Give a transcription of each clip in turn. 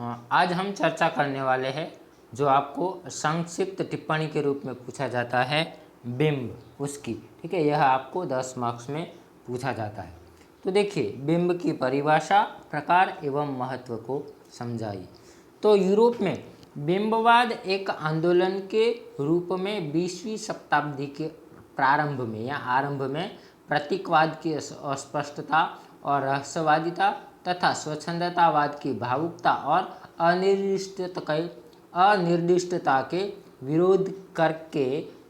आज हम चर्चा करने वाले हैं जो आपको संक्षिप्त टिप्पणी के रूप में पूछा जाता है बिंब उसकी, ठीक है। यह आपको 10 मार्क्स में पूछा जाता है। तो देखिए, बिंब की परिभाषा, प्रकार एवं महत्व को समझाइए। तो यूरोप में बिंबवाद एक आंदोलन के रूप में 20वीं शताब्दी के प्रारंभ में या आरंभ में प्रतीकवाद की अस्पष्टता और रहस्यवादिता तथा स्वच्छंदतावाद की भावुकता और अनिर्दिष्टता के विरोध करके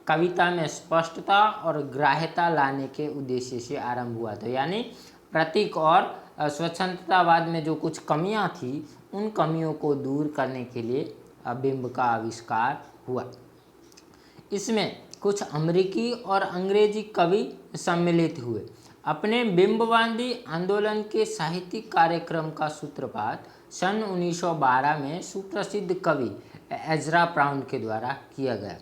कविता में स्पष्टता और ग्राह्यता लाने के उद्देश्य से आरंभ हुआ। तो यानी प्रतीक और स्वच्छंदतावाद में जो कुछ कमियां थी, उन कमियों को दूर करने के लिए बिंब का आविष्कार हुआ। इसमें कुछ अमेरिकी और अंग्रेजी कवि सम्मिलित हुए। अपने बिंबवादी आंदोलन के साहित्यिक कार्यक्रम का सूत्रपात सन 1912 में सुप्रसिद्ध कवि एजरा प्राउंड के द्वारा किया गया।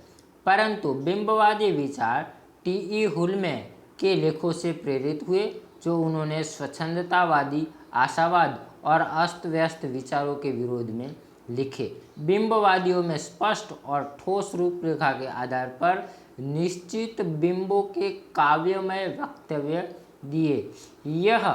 परंतु बिंबवादी विचार टी.ई. हुल्मे के लेखों से प्रेरित हुए, जो उन्होंने स्वच्छंदतावादी आशावाद और अस्त व्यस्त विचारों के विरोध में लिखे। बिंबवादियों में स्पष्ट और ठोस रूपरेखा के आधार पर निश्चित बिंबों के काव्यमय वक्तव्य दिए। यह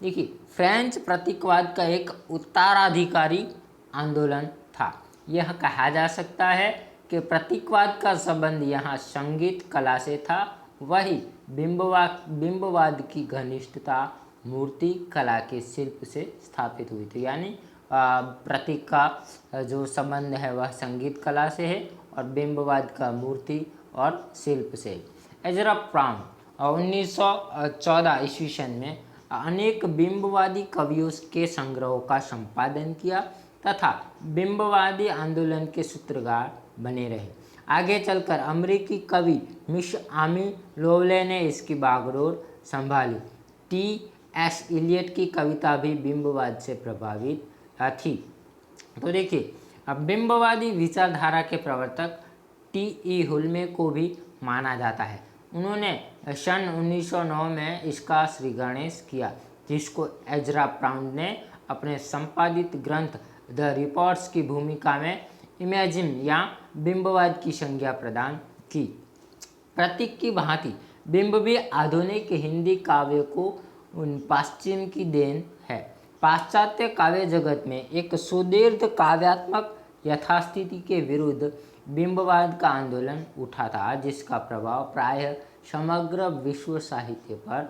देखिए, फ्रेंच प्रतीकवाद का एक उत्तराधिकारी आंदोलन था। यह कहा जा सकता है कि प्रतीकवाद का संबंध यहाँ संगीत कला से था, वही बिंबवाद की घनिष्ठता मूर्ति कला के शिल्प से स्थापित हुई थी। यानी प्रतीक का जो संबंध है वह संगीत कला से है और बिंबवाद का मूर्ति और शिल्प से। एजरा प्राउंड 1914 ईस्वी सन में अनेक बिंबवादी कवियों के संग्रहों का संपादन किया तथा बिंबवादी आंदोलन के सूत्रधार बने रहे। आगे चलकर अमेरिकी कवि मिस आमी लोवले ने इसकी बागडोर संभाली। टी.एस. इलियट की कविता भी बिंबवाद से प्रभावित थी। तो देखिए, अब बिंबवादी विचारधारा के प्रवर्तक टी.ई. हुल्मे को भी माना जाता है। उन्होंने सन 1909 में इसका श्रीगणेश किया, जिसको एजरा प्राउंड ने अपने संपादित ग्रंथ द रिपोर्ट्स की भूमिका में इमेजिन या बिंबवाद की संज्ञा प्रदान की। प्रतीक की भांति बिंब भी आधुनिक हिंदी काव्य को पश्चिम की देन है। पाश्चात्य काव्य जगत में एक सुदीर्घ काव्यात्मक यथास्थिति के विरुद्ध बिंबवाद का आंदोलन उठा था, जिसका प्रभाव प्रायः समग्र विश्व साहित्य पर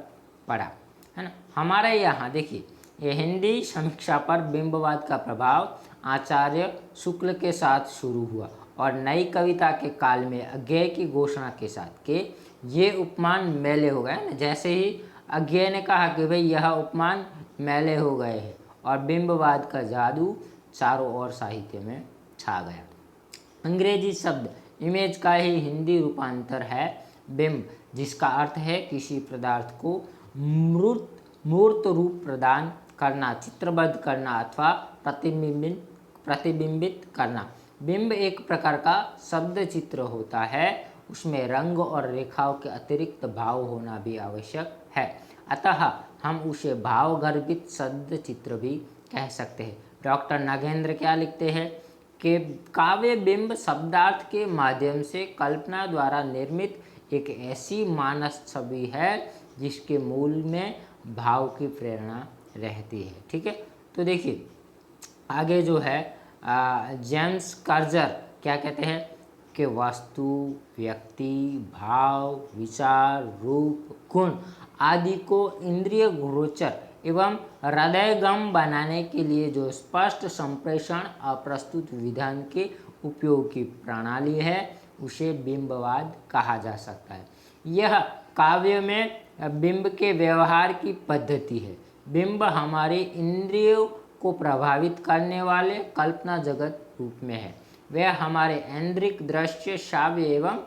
पड़ा, है ना। हमारे यहाँ देखिए, ये हिंदी समीक्षा पर बिंबवाद का प्रभाव आचार्य शुक्ल के साथ शुरू हुआ और नई कविता के काल में अज्ञेय की घोषणा के साथ के ये उपमान मैले हो गए ना। जैसे ही अज्ञेय ने कहा कि भाई यह उपमान मैले हो गए हैं, और बिंबवाद का जादू चारों ओर साहित्य में छा गया। अंग्रेजी शब्द इमेज का ही हिंदी रूपांतर है बिंब, जिसका अर्थ है किसी पदार्थ को मूर्त रूप प्रदान करना, चित्रबद्ध करना अथवा प्रतिबिंबित करना। बिंब एक प्रकार का शब्द चित्र होता है, उसमें रंग और रेखाओं के अतिरिक्त भाव होना भी आवश्यक है, अतः हम उसे भावगर्भित शब्द चित्र भी कह सकते हैं। डॉक्टर नागेंद्र क्या लिखते हैं कि काव्य बिंब शब्दार्थ के माध्यम से कल्पना द्वारा निर्मित एक ऐसी मानस छवि है जिसके मूल में भाव की प्रेरणा रहती है, ठीक है। तो देखिए, आगे जो है जेम्स कर्जर क्या कहते हैं कि वस्तु, व्यक्ति, भाव, विचार, रूप, गुण आदि को इंद्रिय गोचर एवं हृदयगम बनाने के लिए जो स्पष्ट संप्रेषण अप्रस्तुत विधान के उपयोग की प्रणाली है, उसे बिंबवाद कहा जा सकता है। यह काव्य में बिंब के व्यवहार की पद्धति है। बिंब हमारे इंद्रियों को प्रभावित करने वाले कल्पना जगत रूप में है। वह हमारे ऐन्द्रिक, दृश्य, श्राव्य एवं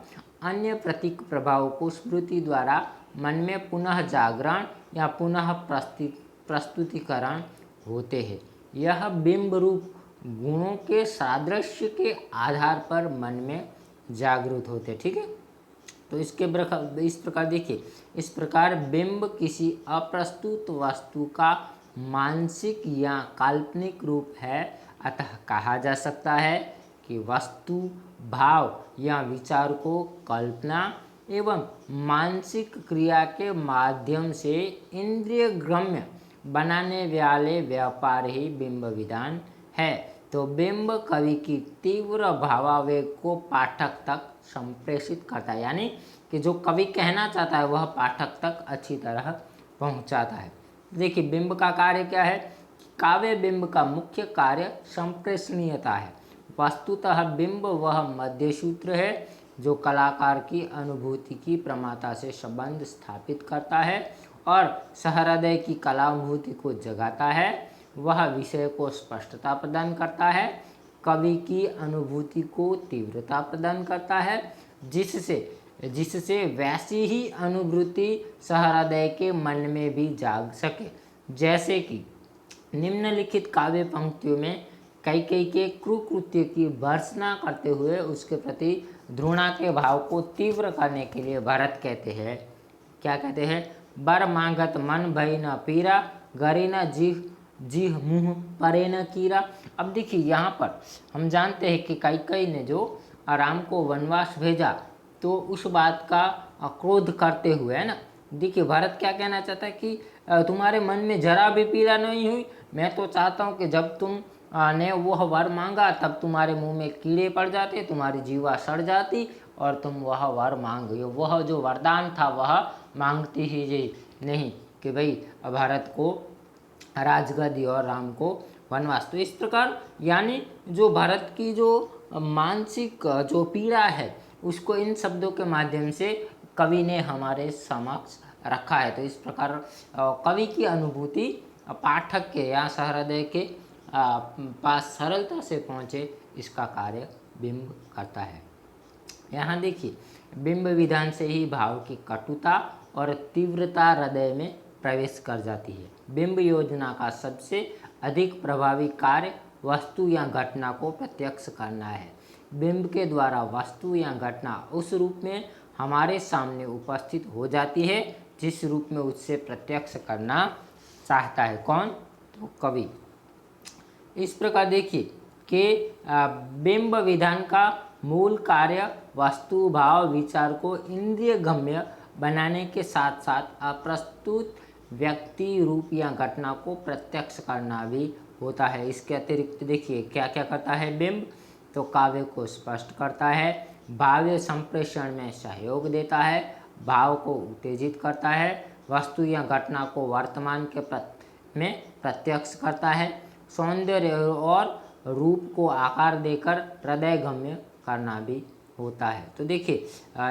अन्य प्रतीक प्रभावों को स्मृति द्वारा मन में पुनः जागरण या पुनः प्रस्तुतिकरण होते हैं। यह बिंब रूप गुणों के सादृश्य के आधार पर मन में जागृत होते, ठीक है। तो इस प्रकार देखिए, इस प्रकार बिंब किसी अप्रस्तुत वस्तु का मानसिक या काल्पनिक रूप है, अतः कहा जा सकता है कि वस्तु, भाव या विचार को कल्पना एवं मानसिक क्रिया के माध्यम से इंद्रिय ग्राम्य बनाने वाले व्यापार ही बिंब विधान है। तो बिंब कवि की तीव्र भावावेग को पाठक तक संप्रेषित करता है, यानी कि जो कवि कहना चाहता है वह पाठक तक अच्छी तरह पहुंचाता है। देखिए बिंब का कार्य क्या है। काव्य बिंब का मुख्य कार्य संप्रेषणीयता है। वस्तुतः बिंब वह मध्य सूत्र है जो कलाकार की अनुभूति की प्रमाता से संबंध स्थापित करता है और सहृदय की कलानुभूति को जगाता है। वह विषय को स्पष्टता प्रदान करता है, कवि की अनुभूति को तीव्रता प्रदान करता है, जिससे वैसी ही अनुभूति सहृदय के मन में भी जाग सके। जैसे कि निम्नलिखित काव्य पंक्तियों में कैकेयी के क्रूरकृत्य की भर्त्सना करते हुए उसके प्रति घृणा के भाव को तीव्र करने के लिए भरत कहते हैं, क्या कहते हैं, बर मांगत मन भई न पीरा, गरे न जीह मुँह परे न कीरा। अब देखिए यहाँ पर हम जानते हैं कि कैकेयी ने जो राम को वनवास भेजा तो उस बात का क्रोध करते हुए, है ना, देखिए भरत क्या कहना चाहता है कि तुम्हारे मन में जरा भी पीड़ा नहीं हुई। मैं तो चाहता हूँ कि जब तुम ने वह वर मांगा तब तुम्हारे मुंह में कीड़े पड़ जाते, तुम्हारी जीवा सड़ जाती और तुम वह वर मांग गए। वह जो वरदान था वह मांगती ही नहीं कि भाई भारत को राजगद्दी और राम को वनवास। तो इस प्रकार यानी जो भारत की जो मानसिक जो पीड़ा है उसको इन शब्दों के माध्यम से कवि ने हमारे समक्ष रखा है। तो इस प्रकार कवि की अनुभूति पाठक के या सहृदय के पास सरलता से पहुँचे, इसका कार्य बिंब करता है। यहाँ देखिए बिंब विधान से ही भाव की कटुता और तीव्रता हृदय में प्रवेश कर जाती है। बिंब योजना का सबसे अधिक प्रभावी कार्य वस्तु या घटना को प्रत्यक्ष करना है। बिंब के द्वारा वस्तु या घटना उस रूप में हमारे सामने उपस्थित हो जाती है जिस रूप में उससे प्रत्यक्ष करना चाहता है कौन, तो कवि। इस प्रकार देखिए कि बिंब विधान का मूल कार्य वस्तु, भाव, विचार को इंद्रिय गम्य बनाने के साथ साथ अप्रस्तुत व्यक्ति, रूप या घटना को प्रत्यक्ष करना भी होता है। इसके अतिरिक्त देखिए क्या क्या करता है बिंब, तो काव्य को स्पष्ट करता है, भाव्य संप्रेषण में सहयोग देता है, भाव को उत्तेजित करता है, वस्तु या घटना को वर्तमान के में प्रत्यक्ष करता है, सौंदर्य और रूप को आकार देकर हृदय गम्य करना भी होता है। तो देखिए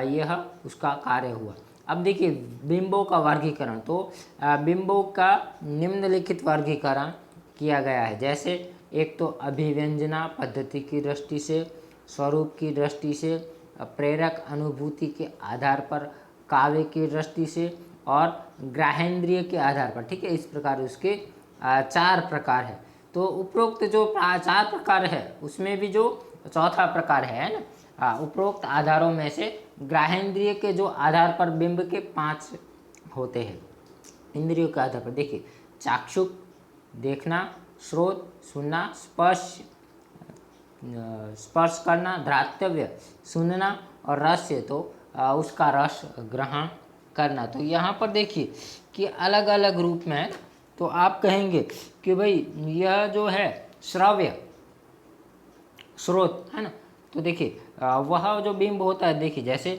यह उसका कार्य हुआ। अब देखिए बिंबों का वर्गीकरण, तो बिंबों का निम्नलिखित वर्गीकरण किया गया है। जैसे एक तो अभिव्यंजना पद्धति की दृष्टि से, स्वरूप की दृष्टि से, प्रेरक अनुभूति के आधार पर, काव्य की दृष्टि से और ग्राहेंद्रिय के आधार पर। ठीक है, इस प्रकार उसके 4 प्रकार है। तो उपरोक्त जो 4 प्रकार है उसमें भी जो चौथा प्रकार है ना, उपरोक्त आधारों में से ग्राहेंद्रिय के जो आधार पर बिंब के 5 होते हैं। इंद्रियों के आधार पर देखिए चाक्षुक देखना, श्रोत सुनना, स्पर्श करना, धृतव्य सुनना और रस्य तो उसका रस ग्रहण करना। तो यहाँ पर देखिए कि अलग अलग रूप में, तो आप कहेंगे कि भाई यह जो है श्रव्य स्रोत है ना, तो देखिए वह जो बिंब होता है, देखिए जैसे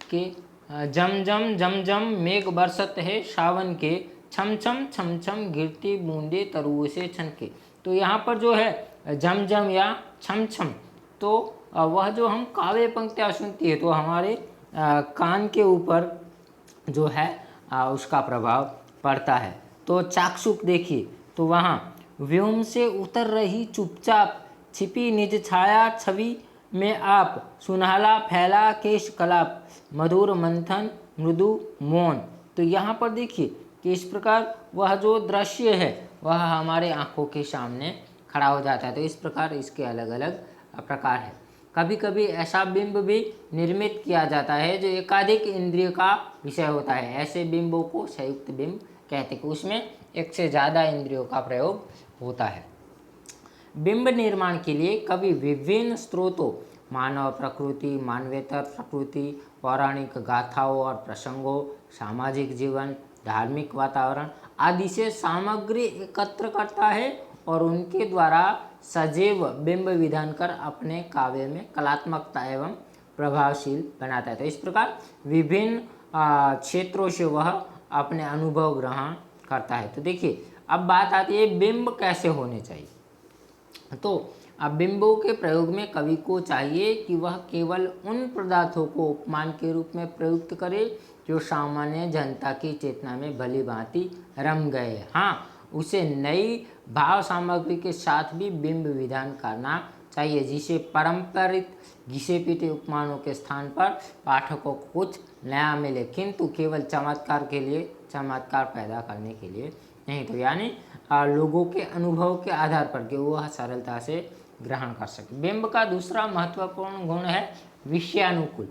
कि जम जम जम जम मेघ बरसत है सावन के, छम छम छम छम गिरती बूंदे तरुओं से छनके। तो यहाँ पर जो है जम जम या छम छम, तो वह जो हम काव्य पंक्तियाँ सुनती है तो हमारे कान के ऊपर जो है उसका प्रभाव पड़ता है। तो चाक्षुक देखिए, तो वहाँ व्योम से उतर रही चुपचाप छिपी निज छाया छवि में आप, सुनहला फैला केश कलाप, मधुर मंथन मृदु मौन। तो यहाँ पर देखिए कि इस प्रकार वह जो दृश्य है वह हमारे आँखों के सामने खड़ा हो जाता है। तो इस प्रकार इसके अलग अलग प्रकार है। कभी कभी ऐसा बिंब भी निर्मित किया जाता है जो एकाधिक इंद्रिय का विषय होता है। ऐसे बिंबों को संयुक्त बिंब कहते हैं कि उसमें एक से ज़्यादा इंद्रियों का प्रयोग होता है। बिंब निर्माण के लिए कवि विभिन्न स्रोतों, मानव प्रकृति, मानवेतर प्रकृति, पौराणिक गाथाओं और प्रसंगों, सामाजिक जीवन, धार्मिक वातावरण आदि से सामग्री एकत्र करता है और उनके द्वारा सजैव बिंब विधान कर अपने काव्य में कलात्मकता एवं प्रभावशील बनाता है। तो इस प्रकार विभिन्न क्षेत्रों से वह अपने अनुभव ग्रहण करता है। तो देखिए अब बात आती है बिंब कैसे होने चाहिए। तो अब बिंबों के प्रयोग में कवि को चाहिए कि वह केवल उन पदार्थों को उपमान के रूप में प्रयुक्त करे जो सामान्य जनता की चेतना में भली भांति रम गए। हाँ, उसे नई भाव सामग्री के साथ भी बिंब विधान करना चाहिए, जिसे पारंपरिक घिसे पीटे उपमानों के स्थान पर पाठकों को कुछ नया मिले, किंतु केवल चमत्कार के लिए, चमत्कार पैदा करने के लिए नहीं। तो यानी लोगों के अनुभव के आधार पर कि वह सरलता से ग्रहण कर सके। बिंब का दूसरा महत्वपूर्ण गुण है विषयानुकूल।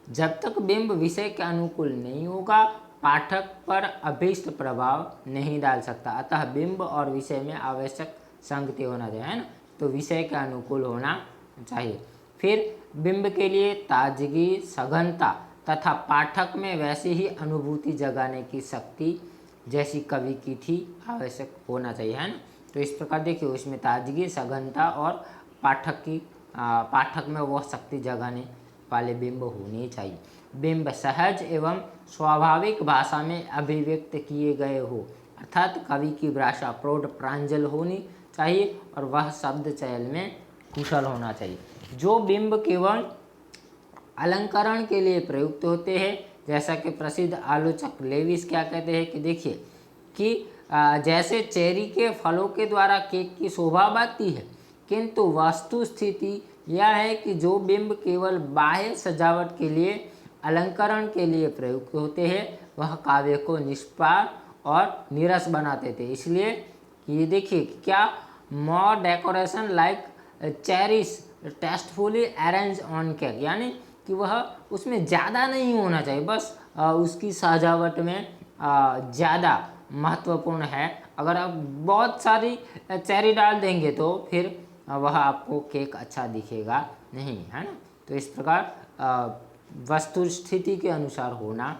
जब तक बिंब विषय के अनुकूल नहीं होगा, पाठक पर अभीष्ट प्रभाव नहीं डाल सकता। अतः बिंब और विषय में आवश्यक संगति होना चाहिए, है ना। तो विषय के अनुकूल होना चाहिए। फिर बिंब के लिए ताजगी, सघनता तथा पाठक में वैसी ही अनुभूति जगाने की शक्ति जैसी कवि की थी आवश्यक होना चाहिए, है ना। तो इस प्रकार देखिए उसमें ताजगी, सघनता और पाठक में वह शक्ति जगाने वाले बिंब होने चाहिए। बिंब सहज एवं स्वाभाविक भाषा में अभिव्यक्त किए गए हो, अर्थात कवि की भाषा प्रौढ़ प्रांजल होनी चाहिए और वह शब्द चयन में कुशल होना चाहिए। जो बिंब केवल अलंकरण के लिए प्रयुक्त होते हैं, जैसा कि प्रसिद्ध आलोचक लेविस क्या कहते हैं कि देखिए कि जैसे चेरी के फलों के द्वारा केक की शोभा बढ़ती है, किंतु वस्तु स्थिति यह है कि जो बिंब केवल बाह्य सजावट के लिए, अलंकरण के लिए प्रयुक्त होते हैं, वह काव्य को निष्पार और नीरस बनाते थे। इसलिए ये देखिए क्या more decoration like cherries tastefully arrange on cake, यानी कि वह उसमें ज़्यादा नहीं होना चाहिए, बस उसकी सजावट में ज़्यादा महत्वपूर्ण है। अगर आप बहुत सारी चेरी डाल देंगे तो फिर वह आपको केक अच्छा दिखेगा नहीं, है ना। तो इस प्रकार वस्तु स्थिति के अनुसार होना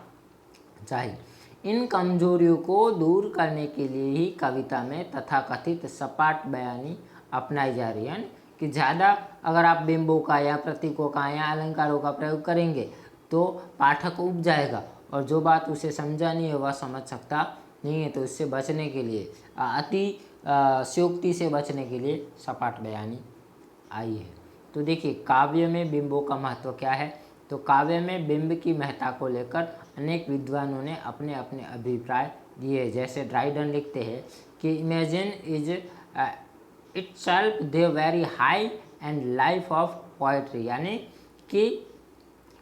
चाहिए। इन कमजोरियों को दूर करने के लिए ही कविता में तथाकथित सपाट बयानी अपनाई जा रही है कि ज़्यादा अगर आप बिंबों का या प्रतीकों का या अलंकारों का प्रयोग करेंगे तो पाठक उब जाएगा और जो बात उसे समझानी है वह समझ सकता नहीं है। तो इससे बचने के लिए अतिशयोक्ति से बचने के लिए सपाट बयानी आई है। तो देखिए काव्य में बिंबों का महत्व क्या है। तो काव्य में बिंब की महत्ता को लेकर अनेक विद्वानों ने अपने अपने अभिप्राय दिए। जैसे ड्राइडन लिखते हैं कि imagine is itself the very high and life of poetry, यानी कि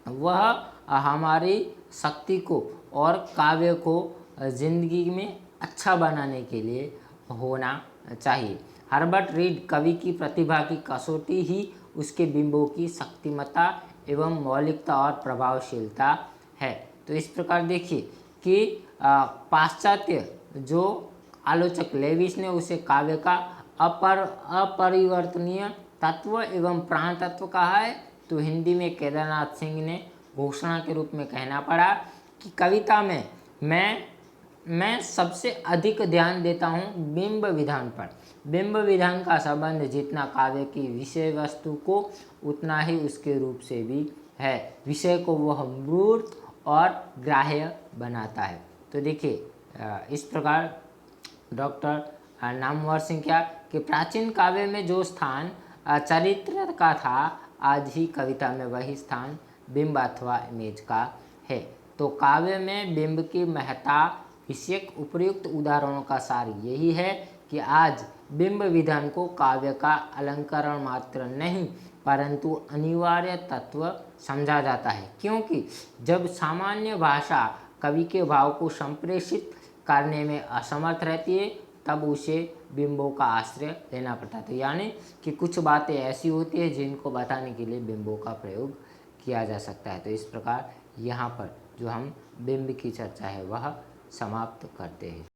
वह हमारी शक्ति को और काव्य को जिंदगी में अच्छा बनाने के लिए होना चाहिए। हर्बर्ट रीड कवि की प्रतिभा की कसौटी ही उसके बिंबों की शक्तिमत्ता एवं मौलिकता और प्रभावशीलता है। तो इस प्रकार देखिए कि पाश्चात्य जो आलोचक लेविस ने उसे काव्य का अपरिवर्तनीय तत्व एवं प्राण तत्व कहा है। तो हिंदी में केदारनाथ सिंह ने घोषणा के रूप में कहना पड़ा कि कविता में मैं सबसे अधिक ध्यान देता हूँ बिंब विधान पर। बिंब विधान का संबंध जितना काव्य की विषय वस्तु को उतना ही उसके रूप से भी है। विषय को वह मूर्त और ग्राह्य बनाता है। तो देखिए इस प्रकार डॉक्टर नामवर सिंह क्या कि प्राचीन काव्य में जो स्थान चरित्र का था, आज ही कविता में वही स्थान बिंब अथवा इमेज का है। तो काव्य में बिंब की महत्ता विषयक उपयुक्त उदाहरणों का सार यही है कि आज बिंब विधान को काव्य का अलंकरण मात्र नहीं परंतु अनिवार्य तत्व समझा जाता है, क्योंकि जब सामान्य भाषा कवि के भाव को संप्रेषित करने में असमर्थ रहती है तब उसे बिंबों का आश्रय लेना पड़ता है। तो यानी कि कुछ बातें ऐसी होती है जिनको बताने के लिए बिंबों का प्रयोग किया जा सकता है। तो इस प्रकार यहाँ पर जो हम बिंब की चर्चा है वह समाप्त करते हैं।